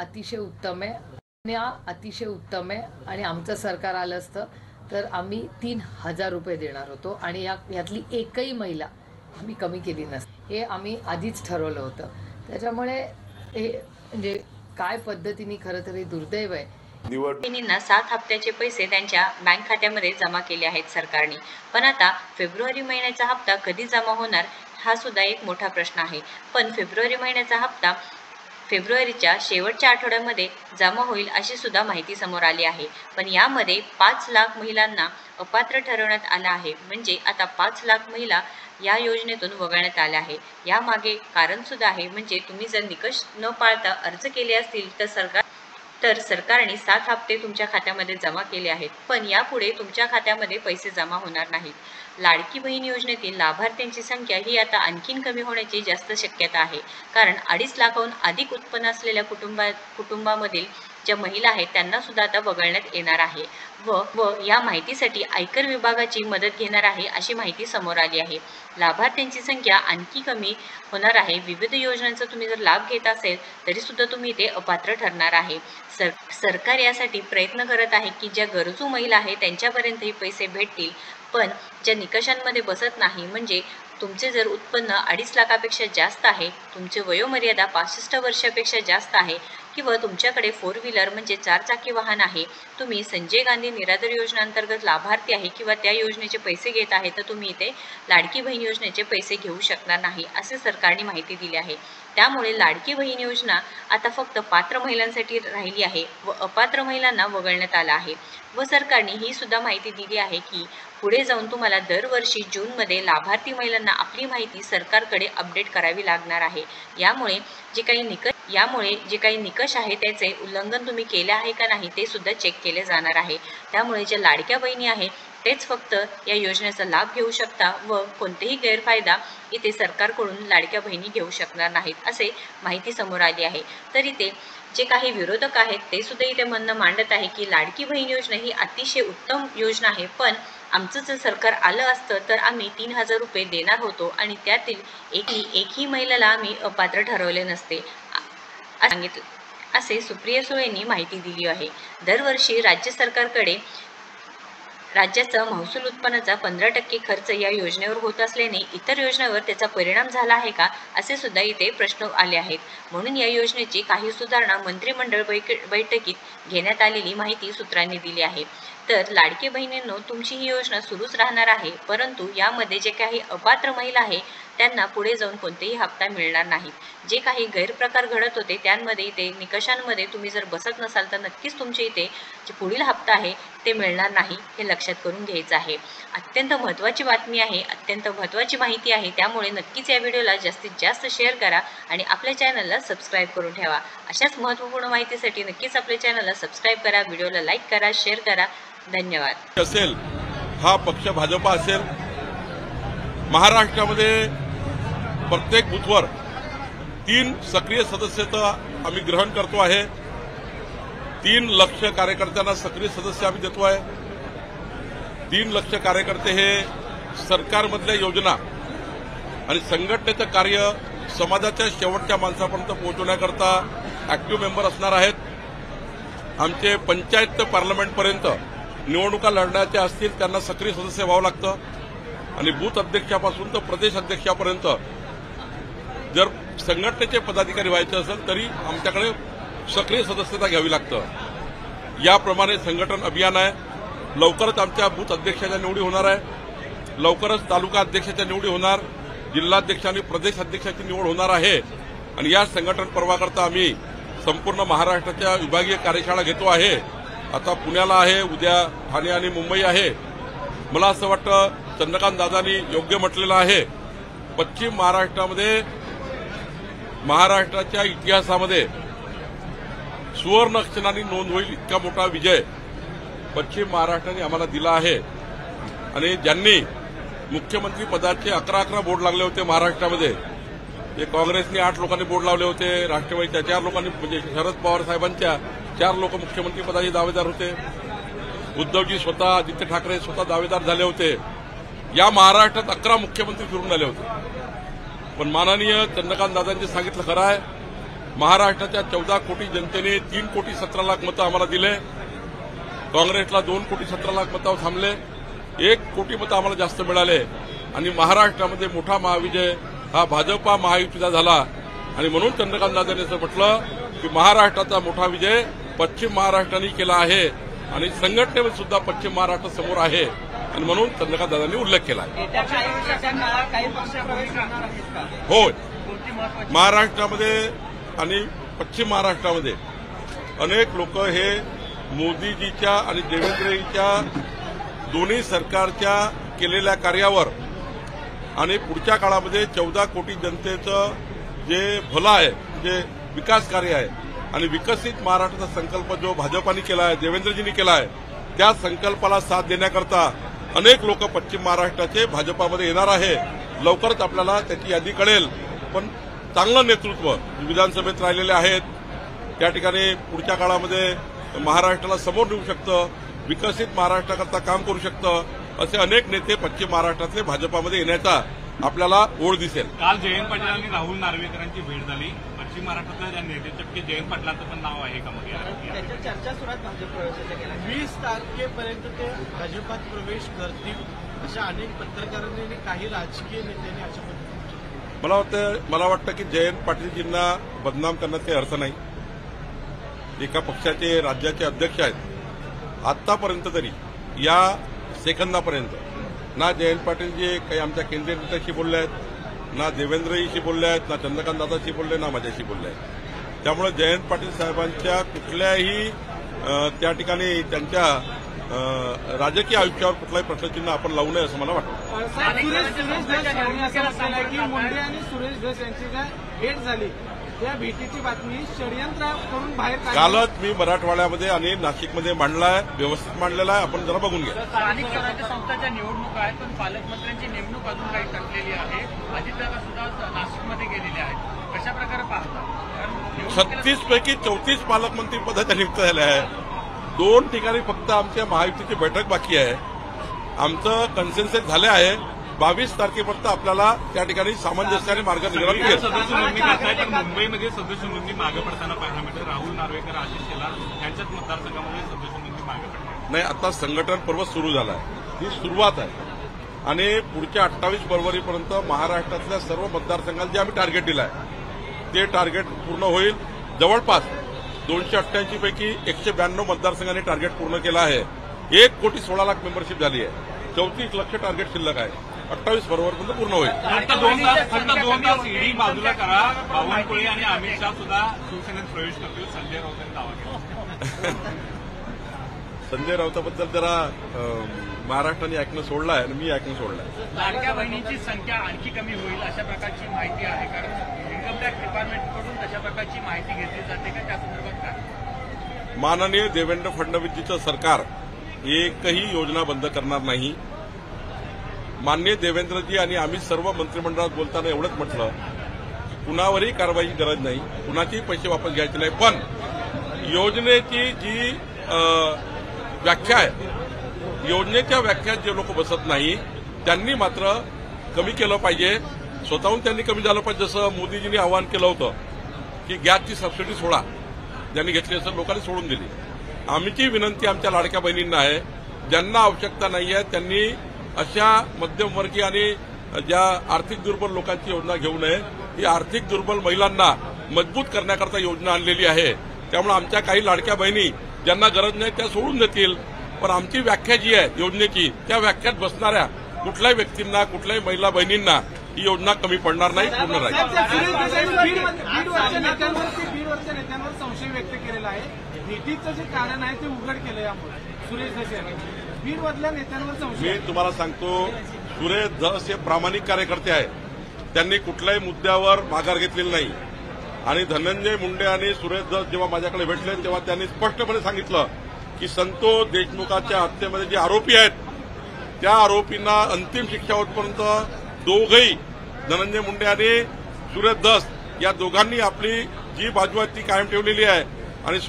अतिशय उत्तम आहे आणि आमचं सरकार आलं असतं तर आम्ही 3000 रुपये देणार होतो आणि यातली एकही महिला आम्ही कमी केली नसती, हे आम्ही आधीच ठरवलं होतं। त्याच्यामुळे हे म्हणजे काय पद्धतीने खरं तर दुर्दैव आहे। निवडणुकींना 7 हप्त्याचे पैसे त्यांच्या बँक खात्यामध्ये जमा केले आहेत सरकारने, पण आता फेब्रुवारी महिन्याचा हप्ता कधी जमा होणार हा सुद्धा एक मोठा प्रश्न आहे। पण फेब्रुवारी महिन्याचा हप्ता फेब्रुवारीच्या शेवटच्या आठवड्यामध्ये जमा होईल अशी सुद्धा माहिती समोर आली आहे। पण यामध्ये 5 लाख महिलांना अपात्र ठरवण्यात आलं आहे, म्हणजे आता 5 लाख महिला या योजनेतून वगळण्यात आल्या आहे। यामागे कारण सुद्धा आहे, म्हणजे तुम्ही जर निकष न पाळता अर्ज केले असतील तर सरकारने 7 हप्ते तुमच्या खात्यामध्ये जमा केले आहेत, पण यापुढे तुमच्या खात्यामध्ये पैसे जमा होणार नाहीत। लाडकी बहीण योजनेतील लाभार्थ्यांची संख्या ही आता आणखीन कमी होण्याची जास्त शक्यता आहे, कारण 2.5 लाखाहून अधिक उत्पन्न असलेल्या कुटुंबामधील ज्या महिला आहेत त्यांना सुद्धा आता वगळण्यात येणार आहे व या माहितीसाठी आयकर विभागाची मदत घेणार आहे अशी माहिती समोर आली आहे। लाभार्थ्यांची संख्या आणखी कमी होणार आहे। विविध योजनांचा तुम्ही जर लाभ घेत असेल तरी सुद्धा तुम्ही ते अपात्र ठरणार आहे। सरकार यासाठी प्रयत्न करत आहे की ज्या गरजू महिला आहेत त्यांच्यापर्यंत हे पैसे भेटतील, पण ज्या निकषांमध्ये बसत नाही, म्हणजे तुमचे जर उत्पन्न 2.5 लाखापेक्षा जास्त आहे, तुमचे वयोमर्यादा 65 वर्षापेक्षा जास्त आहे किंवा तुमच्याकडे 4 व्हीलर म्हणजे 4 चाकी वाहन आहे, तुम्ही संजय गांधी निराधार योजनेअंतर्गत लाभार्थी आहे किंवा त्या योजनेचे पैसे घेत आहे, तर तुम्ही इथे लाडकी बहीण योजनेचे पैसे घेऊ शकणार नाही असे सरकारने माहिती दिली आहे। त्यामुळे लाडकी बहीण योजना आता फक्त पात्र महिलांसाठी राहिली आहे व अपात्र महिलांना वगळण्यात आलं आहे व सरकारने ही सुद्धा माहिती दिली आहे की पुढे जाऊन तुम्हाला दरवर्षी जूनमध्ये लाभार्थी महिलांना आपली माहिती सरकारकडे अपडेट करावी लागणार आहे। यामुळे जे काही निकष आहे त्याचे उल्लंघन तुम्ही केले आहे का नाही ते सुद्धा चेक केले जाणार आहे। त्यामुळे ज्या लाडक्या बहिणी आहेत तेच फक्त या योजनेचा लाभ घेऊ शकता व कोणतेही गैरफायदा इथे सरकारकडून लाडक्या बहिणी घेऊ शकणार नाहीत असे माहिती समोर आली आहे। तर इथे जे काही विरोधक आहेत ते सुद्धा इथे म्हणणं मांडत आहे की लाडकी बहीण योजना ही अतिशय उत्तम योजना आहे, पण आमचं जर सरकार आलं असतं तर आम्ही 3000 रुपये देणार होतो आणि त्यातील एकही महिलेला आम्ही अपात्र ठरवले नसते सांगितले असे सुप्रिया सुळेंनी माहिती दिली आहे। दरवर्षी राज्य सरकारकडे राज्याचा महसूल उत्पन्नाचा 15% खर्च या योजनेवर होत असल्याने इतर योजनेवर त्याचा परिणाम झाला आहे का असे सुद्धा इथे प्रश्न आले आहेत। म्हणून या योजनेची काही सुधारणा मंत्रिमंडळ बैठकीत घेण्यात आलेली माहिती सूत्रांनी दिली आहे। तर लाडकी बहिणींनो, तुमची ही योजना सुरूच राहणार आहे, परंतु यामध्ये जे काही अपात्र महिला आहे त्यांना पुढे जाऊन कोणतेही हप्ता मिळणार नाही। जे काही गैरप्रकार घडत होते त्यांमध्ये इथे निकषांमध्ये तुम्ही जर बसत नसाल तर नक्कीच तुमचे इथे जे पुढील हप्ता आहे ते मिळणार नाही, हे लक्षात करून घ्यायचं आहे। अत्यंत महत्त्वाची बातमी आहे, अत्यंत महत्त्वाची माहिती आहे, त्यामुळे नक्कीच या व्हिडिओला जास्तीत जास्त शेअर करा आणि आपल्या चॅनलला सबस्क्राईब करून ठेवा। अशाच महत्त्वपूर्ण माहितीसाठी नक्कीच आपल्या चॅनलला सबस्क्राईब करा, व्हिडिओला लाईक करा, शेअर करा। धन्यवाद। असेल हा पक्ष भाजपा असेल, महाराष्ट्रामध्ये प्रत्येक बूथवर 3 सक्रिय सदस्यता आम्ही ग्रहण करतो आहे। 3 लाख कार्यकर्त्यांना सक्रिय सदस्य आम्ही देतो आहे। 3 लाख कार्यकर्ते हे सरकारमधल्या योजना आणि संघटनेचं कार्य समाजाच्या शेवटच्या माणसापर्यंत पोहोचवण्याकरता ऍक्टिव्ह मेंबर असणार आहेत। आमचे पंचायत ते पार्लमेंटपर्यंत निवडणुका लढण्याच्या असतील त्यांना सक्रिय सदस्य व्हावं लागतं आणि बूथ अध्यक्षापासून तर प्रदेश अध्यक्षापर्यंत जर संघटनेचे पदाधिकारी व्हायचे असेल तरी आमच्याकडे सक्रिय सदस्यता घ्यावी लागतं। याप्रमाणे संघटन अभियान आहे। लवकरच आमच्या बूथ अध्यक्षाच्या निवडी होणार आहे, लवकरच तालुका अध्यक्षाच्या निवडी होणार, जिल्हाध्यक्ष आणि प्रदेश अध्यक्षाची निवड होणार आहे आणि या संघटन पर्वाकरता आम्ही संपूर्ण महाराष्ट्राच्या विभागीय कार्यशाळा घेतो आहे। आता पुण्याला आहे, उद्या ठाणे आणि मुंबई आहे। मला असं वाटतं चंद्रकांत दादांनी योग्य म्हटलेलं आहे, पश्चिम महाराष्ट्रामध्ये महाराष्ट्राच्या इतिहासामध्ये सुवर्ण अक्षरांनी नोंद होईल इतका मोठा विजय पश्चिम महाराष्ट्राने आम्हाला दिला आहे। आणि ज्यांनी मुख्यमंत्री पदाचे 11 बोर्ड लागले होते महाराष्ट्रामध्ये, ते काँग्रेसने 8 लोकांनी बोर्ड लावले होते, राष्ट्रवादीच्या 4 लोकांनी म्हणजे शरद पवार साहेबांच्या 4 लोक मुख्यमंत्री पदाचे दावेदार होते, उद्धवजी स्वतः, आदित्य ठाकरे स्वतः दावेदार झाले होते। या महाराष्ट्रात 11 मुख्यमंत्री फिरून आले होते, पण माननीय चंद्रकांत दादांनी सांगितलं खरं आहे, महाराष्ट्राच्या 14 कोटी जनतेने 3 कोटी 17 लाख मतं आम्हाला दिले. काँग्रेसला 2 कोटी 17 लाख मतावर थांबले. 1 कोटी मतं आम्हाला जास्त मिळाले आणि महाराष्ट्रामध्ये मोठा महाविजय हा भाजपा महायुतीचा झाला. आणि म्हणून चंद्रकांत दादांनी असं म्हटलं की महाराष्ट्राचा मोठा विजय पश्चिम महाराष्ट्राने केला आहे आणि संघटनेमध्ये सुद्धा पश्चिम महाराष्ट्र समोर आहे आणि म्हणून चंद्रकांत दादांनी उल्लेख केला. होय, महाराष्ट्रामध्ये आणि पश्चिम महाराष्ट्रामध्ये अनेक लोक हे मोदीजीच्या आणि देवेंद्रजीच्या दोन्ही सरकारच्या केलेल्या कार्यावर आणि पुढच्या काळामध्ये 14 कोटी जनतेचं जे भलं आहे, जे विकास कार्य आहे आणि विकसित महाराष्ट्राचा संकल्प जो भाजपाने केला आहे, देवेंद्रजींनी केला आहे, त्या संकल्पाला साथ देण्याकरता अनेक लोक पश्चिम महाराष्ट्राचे भाजपामध्ये येणार आहे. लवकरच आपल्याला त्याची यादी कळेल. पण चांगलं नेतृत्व विधानसभेत राहिलेले आहेत, त्या ठिकाणी पुढच्या काळामध्ये महाराष्ट्राला समोर नेऊ शकतं, विकसित महाराष्ट्राकरता काम करू शकतं, असे अनेक नेते पश्चिम महाराष्ट्रातले भाजपामध्ये येण्याचा आपल्याला ओढ दिसेल. काल जयंत पाटील आणि राहुल नार्वेकरांची भेट झाली. पश्चिम महाराष्ट्रातल्या नेते चक्की जयंत पाटलांचं पण नाव आहे का? मग त्याच्या चर्चा सुरुवात भाजप प्रवेशाच्या केल्या. 20 तारखेपर्यंत ते भाजपात प्रवेश करतील अशा अनेक पत्रकारांनी आणि काही राजकीय नेत्यांनी अशा पद्धतीने मला वाटतं की जयंत पाटीलजींना बदनाम करण्यात काही अर्थ नाही. एका पक्षाचे राज्याचे अध्यक्ष आहेत. आतापर्यंत तरी या सेकंदापर्यंत ना जयंत पाटीलजी काही आमच्या केंद्रीय नेत्याशी बोलले आहेत, ना देवेंद्रजीशी बोलले आहेत, ना चंद्रकांत दादाशी बोलले, ना माझ्याशी बोलले आहेत. त्यामुळे जयंत पाटील साहेबांच्या कुठल्याही त्या ठिकाणी त्यांच्या राजकीय आयुष्यावर कुठलाही प्रश्नचिन्ह आपण लावू नये असं मला वाटतं. सुरेश धस यांनी असं म्हटलं की मुंडे आणि सुरेश धस यांची काय भेट झाली, त्या भेटीची बातमी षडयंत्र करून बाहेर कालच मी मराठवाड्यामध्ये आणि नाशिकमध्ये मांडलाय, व्यवस्थित मांडलेला आहे. आपण जरा बघून घ्या. स्थानिक स्वराज्य संस्थांच्या निवडणुका आहेत, पण पालकमंत्र्यांची नेमणूक अजून काही ठरलेली आहे. अजितदादा सुद्धा नाशिकमध्ये गेलेले आहेत. कशा प्रकारे पाहता? 36 पैकी 34 पालकमंत्री पदाच्या नियुक्त झाल्या आहेत. 2 ठिकाणी फक्त आमच्या महायुतीची बैठक बाकी आहे. आमचं कन्सेन्सस झाले आहे. 22 तारखेपर्यंत आपल्याला त्या ठिकाणी सामंजस्याने मार्ग निघाला मिळेल. सदस्य नोंदणी करतायत, पण मुंबईमध्ये सदस्य नोंदणी मागे पडताना पाहायला मिळते. राहुल नार्वेकर, आशिष शेलार यांच्याच मतदारसंघामध्ये सदस्य नोंदणी मागे पडते. नाही, आता संघटन पर्व सुरू झालं आहे. ही सुरुवात आहे आणि पुढच्या 28 फरवरीपर्यंत महाराष्ट्रातल्या सर्व मतदारसंघाला जे आम्ही टार्गेट दिलं आहे ते टार्गेट पूर्ण होईल. जवळपास 288 पैकी 192 मतदारसंघांनी टार्गेट पूर्ण केलं आहे. 1 कोटी 16 लाख मेंबरशिप झाली आहे. 34 लक्ष टार्गेट शिल्लक आहे. 28 फरवरीपर्यंत पूर्ण होईल. फक्त 2 तास ईडी बाजूला करा. बावनकुळे आणि अमित शहा सुद्धा शिवसेनेत प्रवेश करतील, संजय राऊतांनी दावा केला. संजय राऊताबद्दल जरा महाराष्ट्राने ऐकणं सोडलं आहे आणि मी ऐकणं सोडलं आहे. लाडक्या बहिणींची संख्या आणखी कमी होईल अशा प्रकारची माहिती आहे, कारण इन्कम टॅक्स डिपार्टमेंटकडून तशा प्रकारची माहिती घेतली जाते का? त्या संदर्भात काय? माननीय देवेंद्र फडणवीसजीचं सरकार एकही योजना बंद करणार नाही. माननीय देवेंद्रजी आणि आम्ही सर्व मंत्रिमंडळात बोलताना एवढंच म्हटलं की कुणावरही कारवाईची गरज नाही, कुणाचेही पैसे वापस घ्यायचे नाही. पण योजनेची जी व्याख्या आहे, योजनेच्या व्याख्यात जे लोक बसत नाही त्यांनी मात्र कमी केलं पाहिजे. स्वतःहून त्यांनी कमी झालं पाहिजे. जसं मोदीजींनी आवाहन केलं होतं की गॅसची सबसिडी सोडा, ज्यांनी घेतली असेल लोकांनी सोडून दिली. आमची विनंती आमच्या लाडक्या बहिणींना आहे, ज्यांना आवश्यकता नाही आहे त्यांनी अशा मध्यमवर्गीय आणि ज्या आर्थिक दुर्बल लोकांची योजना घेऊ नये. ही आर्थिक दुर्बल महिलांना मजबूत करण्याकरता योजना आणलेली आहे. त्यामुळे आमच्या काही लाडक्या बहिणी ज्यांना गरज नाही त्या सोडून देतील. पण आमची व्याख्या जी आहे योजनेची, त्या व्याख्यात बसणाऱ्या कुठल्याही व्यक्तींना, कुठल्याही महिला बहिणींना ही योजना कमी पडणार नाही, पूर्ण राहील. बीडवरच्या नेत्यांवर संशय व्यक्त केलेला आहे. भेटीचं जे कारण आहे ते उघड केलं यामुळे सुरेश धस यांनी. बीडमधल्या नेत्यांवर संशय. मी तुम्हाला सांगतो, सुरेश धस हे प्रामाणिक कार्यकर्ते आहेत. त्यांनी कुठल्याही मुद्द्यावर माघार घेतलेली नाही. आणि धनंजय मुंडे आणि सुरेश धस जेव्हा माझ्याकडे भेटले तेव्हा त्यांनी स्पष्टपणे सांगितलं की संतोष देशमुखाच्या हत्येमध्ये जे आरोपी आहेत त्या आरोपींना अंतिम शिक्षा होतपर्यंत दोघंही, धनंजय मुंडे आणि सुरेश धस या दोघांनी आपली जी बाजू आहे ती कायम ठेवलेली आहे. आणि